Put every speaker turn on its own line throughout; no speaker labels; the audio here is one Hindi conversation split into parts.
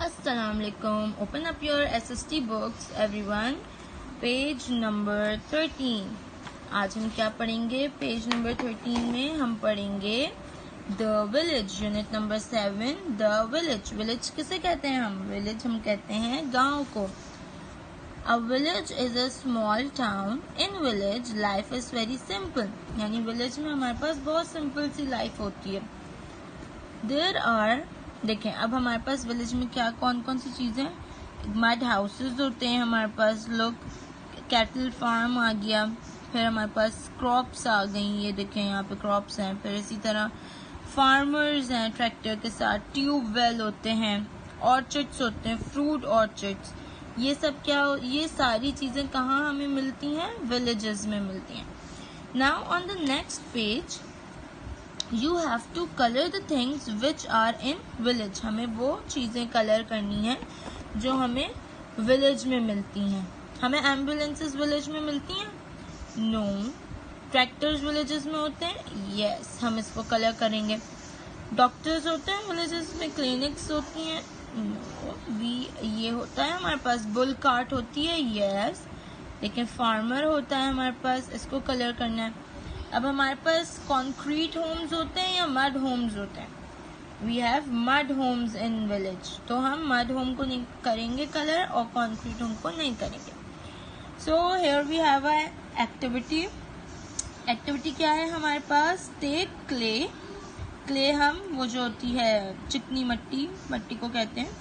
Assalamualaikum. Open up your SST books everyone. Page number 13. आज हम क्या पढ़ेंगे? पेज नंबर 13 में हम पढ़ेंगे the village, unit number 7. The village. Village किसे कहते हैं हम? विलेज हम कहते हैं गांव को. A village is a small town. In village life is very simple. यानी विलेज में हमारे पास बहुत सिंपल सी लाइफ होती है. There are, देखें अब हमारे पास विलेज में क्या कौन कौन सी चीजें, मड हाउसेस होते हैं हमारे पास, लोग कैटल फार्म आ गया, फिर हमारे पास क्रॉप्स आ गई, ये देखें यहाँ पे क्रॉप्स हैं, फिर इसी तरह फार्मर्स हैं ट्रैक्टर के साथ, ट्यूबवेल होते हैं, ऑर्चर्ड्स होते हैं, फ्रूट ऑर्चर्ड्स. ये सब क्या, ये सारी चीजें कहाँ हमें मिलती हैं? विलेजेस में मिलती हैं. Now on the next page You have to color the things which are in village. हमें वो चीजें कलर करनी है जो हमें विलेज में मिलती हैं. हमें एम्बुलेंसेस विलेज में मिलती हैं? नो. ट्रैक्टर्स विलेजेस में होते हैं? यस. हम इसको कलर करेंगे. डॉक्टर्स होते हैं विलेजेस में? क्लिनिक्स होती हैं? नो. ये होता है हमारे पास, बुल कार्ट होती है? यस. लेकिन फार्मर होता है हमारे पास, इसको कलर करना है. अब हमारे पास कॉन्क्रीट होम्स होते हैं या मड होम्स होते हैं? We have mud homes in village. तो हम मड होम को नहीं करेंगे कलर और कॉन्क्रीट होम को नहीं करेंगे. So here we have a activity. Activity क्या है हमारे पास? Take clay. क्ले हम वो जो होती है चिकनी मट्टी, मट्टी को कहते हैं.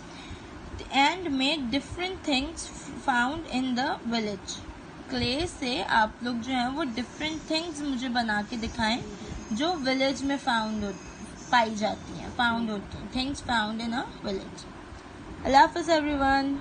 And make different things found in the village. Clay से आप लोग जो है वो डिफरेंट थिंग्स मुझे बना के दिखाएं जो विलेज में पाई जाती हैं, फाउंड होती हैं, things found in a village. अल्लाह हाफ़िज़ एवरीवन.